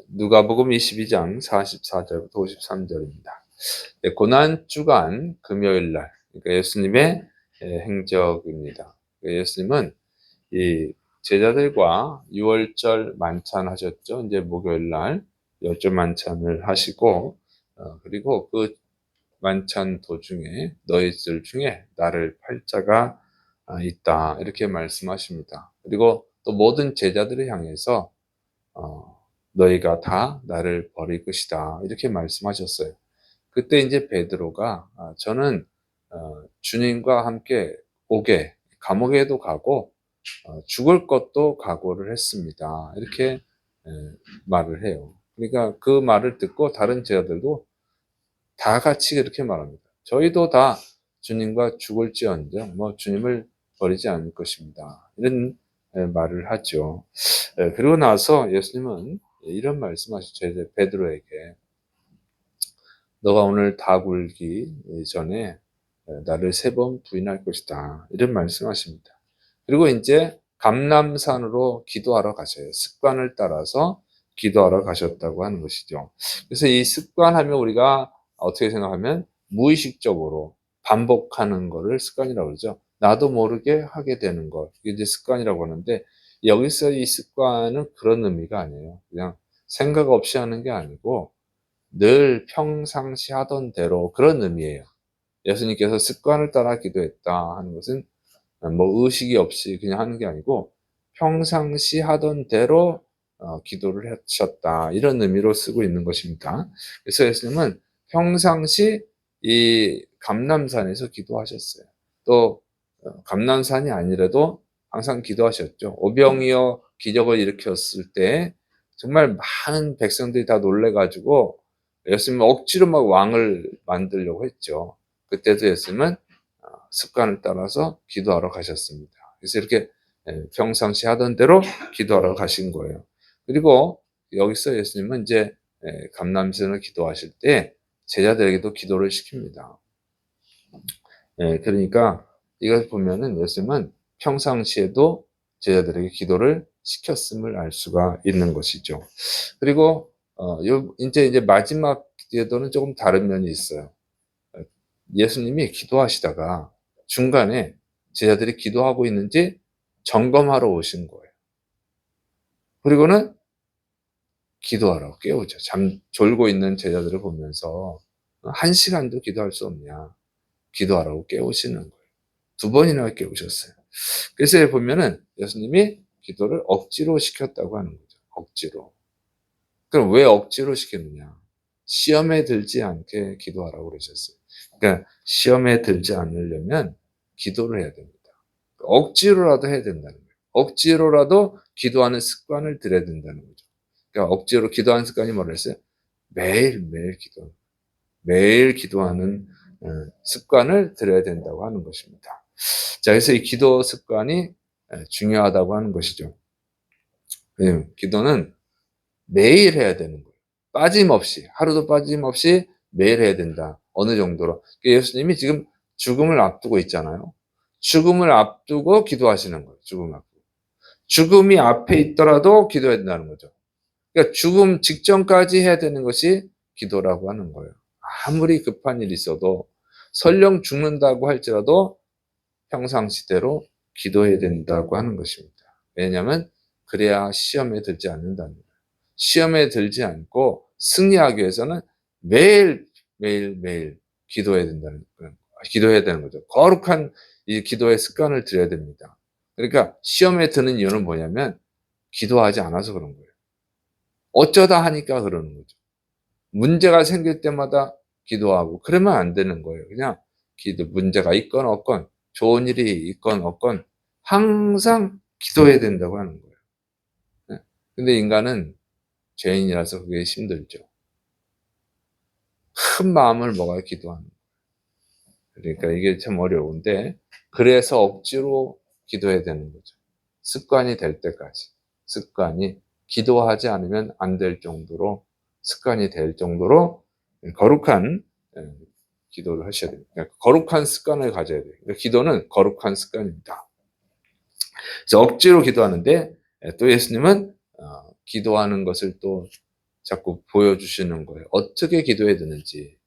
누가복음 22장 44절부터 53절입니다. 고난 주간 금요일 날, 그러니까 예수님의 행적입니다. 예수님은 이 제자들과 유월절 만찬 하셨죠. 이제 목요일 날 열절 만찬을 하시고, 그리고 그 만찬 도중에 너희들 중에 나를 팔 자가 있다, 이렇게 말씀하십니다. 그리고 또 모든 제자들을 향해서 너희가 다 나를 버릴 것이다, 이렇게 말씀하셨어요. 그때 이제 베드로가 저는 주님과 함께 옥에, 감옥에도 가고 죽을 것도 각오를 했습니다, 이렇게 에, 말을 해요. 그러니까 그 말을 듣고 다른 제자들도 다 같이 그렇게 말합니다. 저희도 다 주님과 죽을지언정 뭐 주님을 버리지 않을 것입니다, 이런 말을 하죠. 그리고 나서 예수님은 이런 말씀하시죠. 베드로에게 너가 오늘 다 굴기 전에 나를 3번 부인할 것이다, 이런 말씀하십니다. 그리고 이제 감람산으로 기도하러 가셔요. 습관을 따라서 기도하러 가셨다고 하는 것이죠. 그래서 이 습관하면 우리가 어떻게 생각하면 무의식적으로 반복하는 거를 습관이라고 그러죠. 나도 모르게 하게 되는 것, 이게 이제 습관이라고 하는데, 여기서 이 습관은 그런 의미가 아니에요. 그냥 생각 없이 하는 게 아니고 늘 평상시 하던 대로, 그런 의미예요. 예수님께서 습관을 따라 기도했다 하는 것은 뭐 의식이 없이 그냥 하는 게 아니고 평상시 하던 대로 기도를 하셨다, 이런 의미로 쓰고 있는 것입니다. 그래서 예수님은 평상시 이 감람산에서 기도하셨어요. 또 감람산이 아니라도 항상 기도하셨죠. 오병이어 기적을 일으켰을 때 정말 많은 백성들이 다 놀래가지고 예수님은 억지로 막 왕을 만들려고 했죠. 그때도 예수님은 습관을 따라서 기도하러 가셨습니다. 그래서 이렇게 평상시 하던 대로 기도하러 가신 거예요. 그리고 여기서 예수님은 이제 감람산을 기도하실 때 제자들에게도 기도를 시킵니다. 그러니까 이걸 보면은 예수님은 평상시에도 제자들에게 기도를 시켰음을 알 수가 있는 것이죠. 그리고 이제 마지막 기도는 조금 다른 면이 있어요. 예수님이 기도하시다가 중간에 제자들이 기도하고 있는지 점검하러 오신 거예요. 그리고는 기도하라고 깨우죠. 졸고 있는 제자들을 보면서 1시간도 기도할 수 없냐, 기도하라고 깨우시는 거예요. 2번이나 깨우셨어요. 그래서 보면은 예수님이 기도를 억지로 시켰다고 하는 거죠. 억지로. 그럼 왜 억지로 시켰느냐? 시험에 들지 않게 기도하라고 그러셨어요. 그러니까 시험에 들지 않으려면 기도를 해야 됩니다. 억지로라도 해야 된다는 거예요. 억지로라도 기도하는 습관을 들여야 된다는 거죠. 그러니까 억지로 기도하는 습관이 뭐라 했어요? 매일매일 기도, 매일 기도하는 습관을 들여야 된다고 하는 것입니다. 자, 그래서 이 기도 습관이 중요하다고 하는 것이죠. 기도는 매일 해야 되는 거예요. 빠짐없이, 하루도 빠짐없이 매일 해야 된다. 어느 정도로. 예수님이 지금 죽음을 앞두고 있잖아요. 죽음을 앞두고 기도하시는 거예요. 죽음을 앞두고. 죽음이 앞에 있더라도 기도해야 된다는 거죠. 그러니까 죽음 직전까지 해야 되는 것이 기도라고 하는 거예요. 아무리 급한 일이 있어도, 설령 죽는다고 할지라도 평상시대로 기도해야 된다고 하는 것입니다. 왜냐하면 그래야 시험에 들지 않는다는 거예요. 시험에 들지 않고 승리하기 위해서는 매일 기도해야 된다는 거예요. 기도해야 되는 거죠. 거룩한 이 기도의 습관을 들여야 됩니다. 그러니까 시험에 드는 이유는 뭐냐면 기도하지 않아서 그런 거예요. 어쩌다 하니까 그러는 거죠. 문제가 생길 때마다 기도하고 그러면 안 되는 거예요. 그냥 문제가 있건 없건, 좋은 일이 있건 없건 항상 기도해야 된다고 하는 거예요. 네. 근데 인간은 죄인이라서 그게 힘들죠. 큰 마음을 먹어야 기도하는 거예요. 그러니까 이게 참 어려운데, 그래서 억지로 기도해야 되는 거죠. 습관이 될 때까지. 습관이, 기도하지 않으면 안 될 정도로, 습관이 될 정도로 거룩한 기도를 하셔야 됩니다. 그러니까 거룩한 습관을 가져야 돼요. 그러니까 기도는 거룩한 습관입니다. 그래서 억지로 기도하는데 또 예수님은 기도하는 것을 또 자꾸 보여주시는 거예요. 어떻게 기도해야 되는지.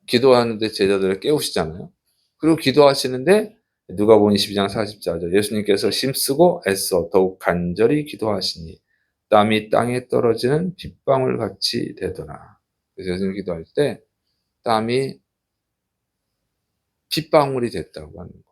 기도하는데 제자들을 깨우시잖아요. 그리고 기도하시는데 누가복음 22장 44절 예수님께서 힘쓰고 애써 더욱 간절히 기도하시니 땀이 땅에 떨어지는 빗방울 같이 되더라. 그래서 예수님 기도할 때 땀이 빗방울이 됐다고 하는 거예요.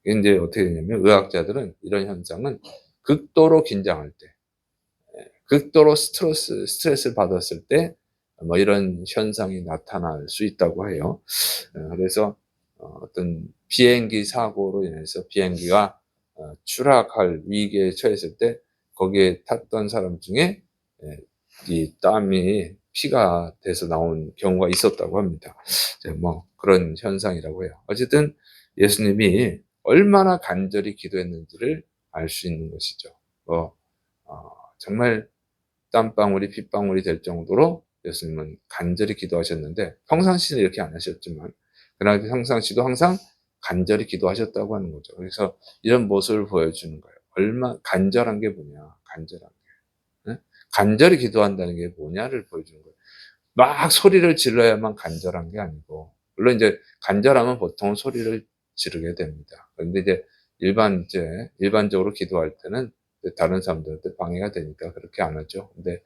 이게 이제 어떻게 되냐면 의학자들은 이런 현상은 극도로 긴장할 때, 극도로 스트레스를 받았을 때 뭐 이런 현상이 나타날 수 있다고 해요. 그래서 어떤 비행기 사고로 인해서 비행기가 추락할 위기에 처했을 때 거기에 탔던 사람 중에 이 땀이 피가 돼서 나온 경우가 있었다고 합니다. 뭐 그런 현상이라고 해요. 어쨌든 예수님이 얼마나 간절히 기도했는지를 알 수 있는 것이죠. 정말 땀방울이 핏방울이 될 정도로 예수님은 간절히 기도하셨는데 평상시는 이렇게 안 하셨지만 그러나 평상시도 항상 간절히 기도하셨다고 하는 거죠. 그래서 이런 모습을 보여주는 거예요. 얼마 간절한 게 뭐냐, 간절한 게. 네? 간절히 기도한다는 게 뭐냐를 보여주는 거예요. 막 소리를 질러야만 간절한 게 아니고 물론 이제 간절하면 보통 소리를 지르게 됩니다. 그런데 이제 일반적으로 기도할 때는 다른 사람들한테 방해가 되니까 그렇게 안 하죠. 근데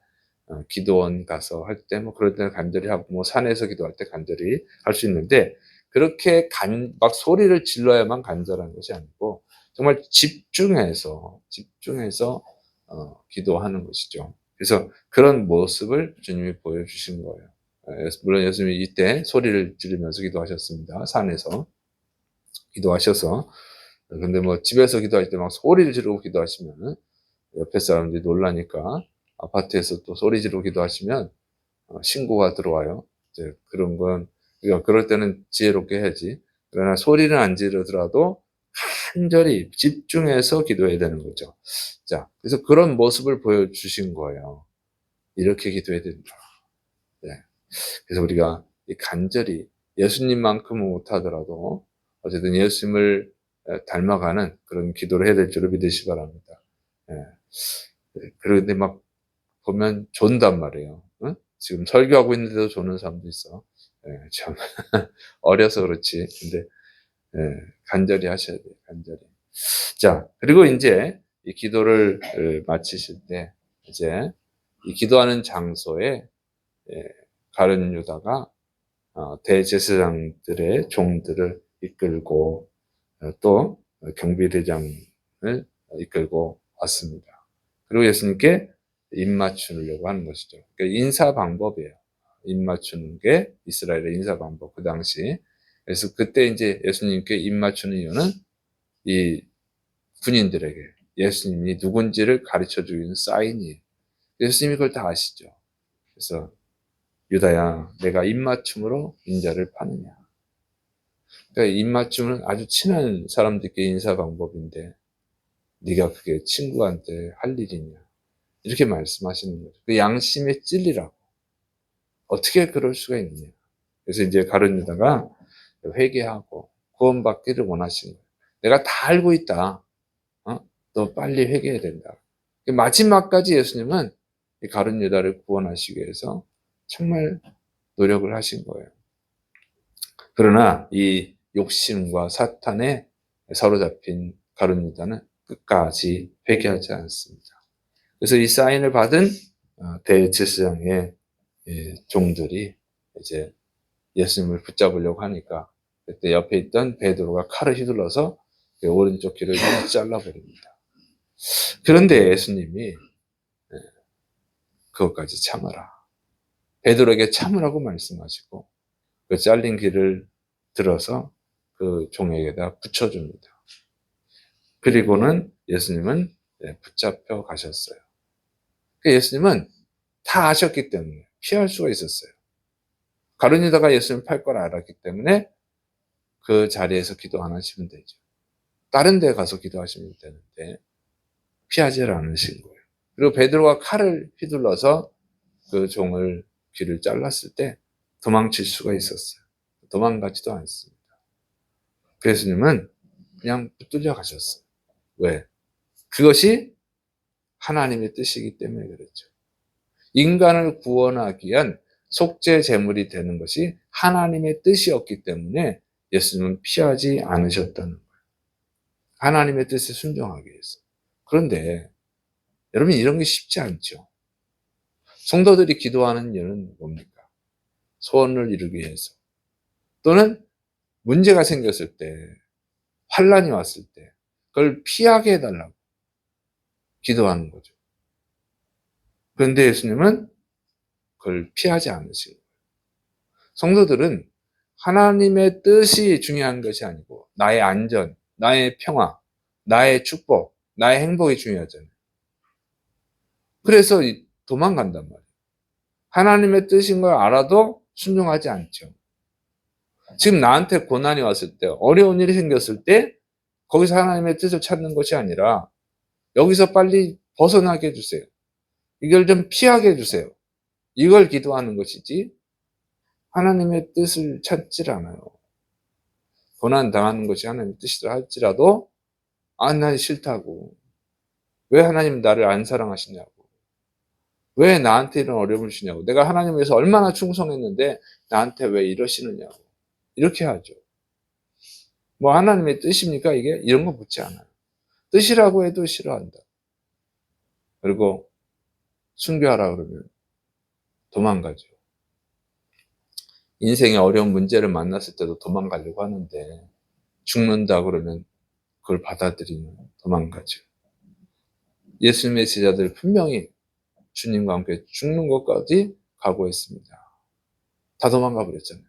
기도원 가서 할 때 뭐 그럴 때는 간절히 하고 뭐 산에서 기도할 때 간절히 할 수 있는데 그렇게 막 소리를 질러야만 간절한 것이 아니고 정말 집중해서 기도하는 것이죠. 그래서 그런 모습을 주님이 보여주신 거예요. 물론 예수님이 이때 소리를 지르면서 기도하셨습니다. 산에서 기도하셔서. 근데 뭐 집에서 기도할 때 막 소리를 지르고 기도하시면 옆에 사람들이 놀라니까 아파트에서 또 소리 지르고 기도하시면 신고가 들어와요. 이제 그런 건 그러니까 그럴 때는 지혜롭게 해야지. 그러나 소리는 안 지르더라도 간절히 집중해서 기도해야 되는 거죠. 자, 그래서 그런 모습을 보여주신 거예요. 이렇게 기도해야 된다. 네. 그래서 우리가 간절히 예수님만큼은 못하더라도 어쨌든 예수님을 닮아가는 그런 기도를 해야 될 줄을 믿으시 기 바랍니다. 예. 그런데 막 보면 존단 말이에요. 응? 지금 설교하고 있는데도 조는 사람도 있어. 참 어려서 그렇지. 근데 간절히 하셔야 돼요. 간절히. 자, 그리고 이제 이 기도를 마치실 때 이제 이 기도하는 장소에 가룟 유다가 대제사장들의 종들을 이끌고 또 경비대장을 이끌고 왔습니다. 그리고 예수님께 입맞추려고 하는 것이죠. 그러니까 인사 방법이에요. 입맞추는 게 이스라엘의 인사 방법, 그 당시. 그래서 그때 이제 예수님께 입맞추는 이유는 이 군인들에게 예수님이 누군지를 가르쳐 주는 사인이에요. 예수님이 그걸 다 아시죠. 그래서 유다야, 내가 입맞춤으로 인자를 파느냐. 그러니까 입맞춤은 아주 친한 사람들끼리 인사 방법인데 네가 그게 친구한테 할 일이냐. 이렇게 말씀하시는 거죠. 그 양심에 찔리라고. 어떻게 그럴 수가 있느냐. 그래서 이제 가룟 유다가 회개하고 구원받기를 원하시는 거예요. 내가 다 알고 있다. 너 빨리 회개해야 된다. 마지막까지 예수님은 이 가룟 유다를 구원하시기 위해서 정말 노력을 하신 거예요. 그러나 이 욕심과 사탄에 사로잡힌 가룟 유다는 끝까지 회개하지 않습니다. 그래서 이 사인을 받은 대제사장의 종들이 이제 예수님을 붙잡으려고 하니까 그때 옆에 있던 베드로가 칼을 휘둘러서 오른쪽 귀를 잘라버립니다. 그런데 예수님이 그것까지 참아라. 베드로에게 참으라고 말씀하시고 그 잘린 귀를 들어서 그 종에게다 붙여줍니다. 그리고는 예수님은 붙잡혀 가셨어요. 예수님은 다 아셨기 때문에 피할 수가 있었어요. 가룟 유다가 예수님 팔 걸 알았기 때문에 그 자리에서 기도 안 하시면 되죠. 다른 데 가서 기도하시면 되는데 피하지 않으신 거예요. 그리고 베드로가 칼을 휘둘러서 그 종을 귀를 잘랐을 때 도망칠 수가 있었어요. 도망가지도 않습니다. 예수님은 그냥 붙들려 가셨어요. 왜? 그것이 하나님의 뜻이기 때문에 그랬죠. 인간을 구원하기 위한 속죄 제물이 되는 것이 하나님의 뜻이었기 때문에 예수님은 피하지 않으셨다는 거예요. 하나님의 뜻에 순종하기 위해서. 그런데 여러분, 이런 게 쉽지 않죠. 성도들이 기도하는 이유는 뭡니까? 소원을 이루기 위해서. 또는 문제가 생겼을 때, 환란이 왔을 때 그걸 피하게 해달라고 기도하는 거죠. 그런데 예수님은 그걸 피하지 않으시고, 성도들은 하나님의 뜻이 중요한 것이 아니고 나의 안전, 나의 평화, 나의 축복, 나의 행복이 중요하잖아요. 그래서 도망간단 말이에요. 하나님의 뜻인 걸 알아도 순종하지 않죠. 지금 나한테 고난이 왔을 때, 어려운 일이 생겼을 때 거기서 하나님의 뜻을 찾는 것이 아니라 여기서 빨리 벗어나게 해주세요. 이걸 좀 피하게 해주세요. 이걸 기도하는 것이지 하나님의 뜻을 찾질 않아요. 고난 당하는 것이 하나님의 뜻이라 할지라도 난 싫다고. 왜 하나님 나를 안 사랑하시냐고. 왜 나한테 이런 어려움을 주냐고. 내가 하나님 위해서 얼마나 충성했는데 나한테 왜 이러시느냐고. 이렇게 하죠. 뭐 하나님의 뜻입니까 이게? 이런 거 묻지 않아요. 뜻이라고 해도 싫어한다. 그리고 순교하라 그러면 도망가죠. 인생의 어려운 문제를 만났을 때도 도망가려고 하는데 죽는다 그러면 그걸 받아들이면 도망가죠. 예수님의 제자들 분명히 주님과 함께 죽는 것까지 각오했습니다. 다 도망가 버렸잖아요.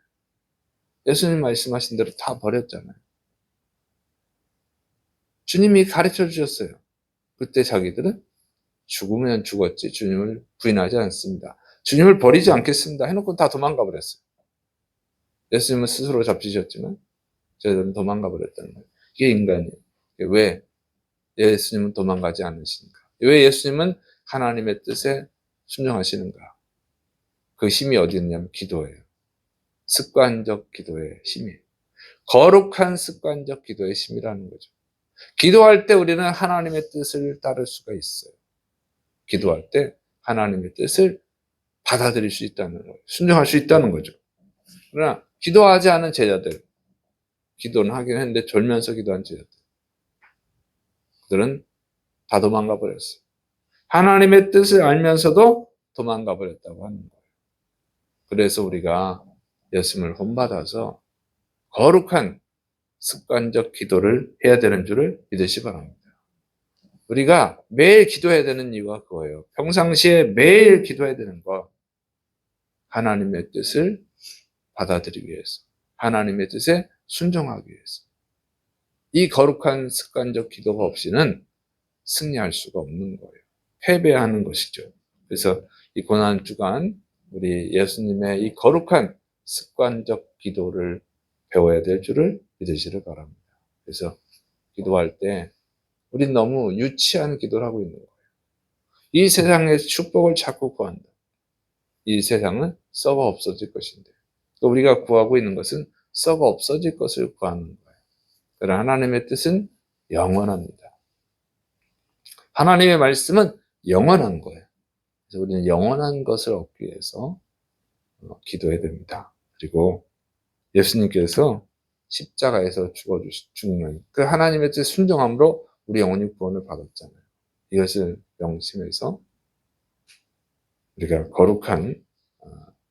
예수님 말씀하신 대로 다 버렸잖아요. 주님이 가르쳐 주셨어요. 그때 자기들은 죽으면 죽었지 주님을 부인하지 않습니다. 주님을 버리지 않겠습니다 해놓고 다 도망가 버렸어요. 예수님은 스스로 잡히셨지만 저희들은 도망가 버렸다는 거예요. 이게 인간이에요. 왜 예수님은 도망가지 않으시는가? 왜 예수님은 하나님의 뜻에 순종하시는가? 그 힘이 어디 있냐면 기도예요. 습관적 기도의 힘이에요. 거룩한 습관적 기도의 힘이라는 거죠. 기도할 때 우리는 하나님의 뜻을 따를 수가 있어요. 기도할 때 하나님의 뜻을 받아들일 수 있다는 거예요. 순종할 수 있다는 거죠. 그러나 기도하지 않은 제자들, 기도는 하긴 했는데 졸면서 기도한 제자들, 그들은 다 도망가 버렸어요. 하나님의 뜻을 알면서도 도망가 버렸다고 하는 거예요. 그래서 우리가 예수님을 본받아서 거룩한 습관적 기도를 해야 되는 줄을 믿으시 바랍니다. 우리가 매일 기도해야 되는 이유가 그거예요. 평상시에 매일 기도해야 되는 거. 하나님의 뜻을 받아들이기 위해서. 하나님의 뜻에 순종하기 위해서. 이 거룩한 습관적 기도가 없이는 승리할 수가 없는 거예요. 패배하는 것이죠. 그래서 이 고난주간 우리 예수님의 이 거룩한 습관적 기도를 배워야 될 줄을 믿으시길 바랍니다. 그래서 기도할 때 우린 너무 유치한 기도를 하고 있는 거예요. 이 세상의 축복을 자꾸 구한다. 이 세상은 썩어 없어질 것인데 또 우리가 구하고 있는 것은 썩어 없어질 것을 구하는 거예요. 그러나 하나님의 뜻은 영원합니다. 하나님의 말씀은 영원한 거예요. 그래서 우리는 영원한 것을 얻기 위해서 기도해야 됩니다. 그리고 예수님께서 십자가에서 죽는 그 하나님의 뜻 순종함으로 우리 영혼이 구원을 받았잖아요. 이것을 명심해서 우리가 거룩한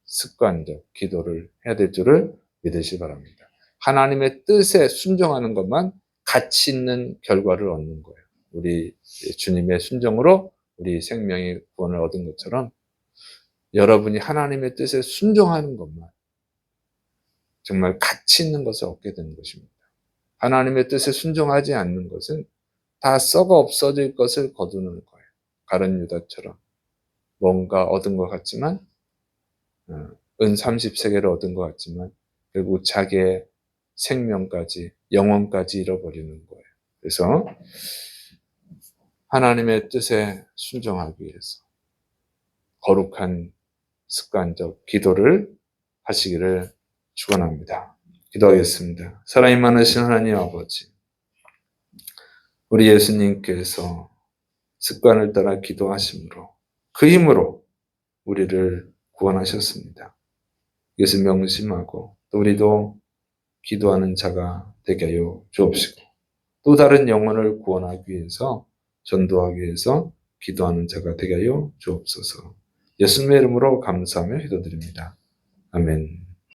습관적 기도를 해야 될 줄을 믿으시기 바랍니다. 하나님의 뜻에 순종하는 것만 가치 있는 결과를 얻는 거예요. 우리 주님의 순종으로 우리 생명의 구원을 얻은 것처럼 여러분이 하나님의 뜻에 순종하는 것만 정말 가치 있는 것을 얻게 되는 것입니다. 하나님의 뜻에 순종하지 않는 것은 다 썩어 없어질 것을 거두는 거예요. 가룟 유다처럼 뭔가 얻은 것 같지만 은 30세계를 얻은 것 같지만 결국 자기의 생명까지 영혼까지 잃어버리는 거예요. 그래서 하나님의 뜻에 순종하기 위해서 거룩한 습관적 기도를 하시기를 축원합니다. 기도하겠습니다. 사랑이 많으신 하나님 아버지, 우리 예수님께서 습관을 따라 기도하심으로 그 힘으로 우리를 구원하셨습니다. 이것을 명심하고 또 우리도 기도하는 자가 되게 하여 주옵시고 또 다른 영혼을 구원하기 위해서 전도하기 위해서 기도하는 자가 되게 하여 주옵소서. 예수님의 이름으로 감사하며 기도드립니다. 아멘.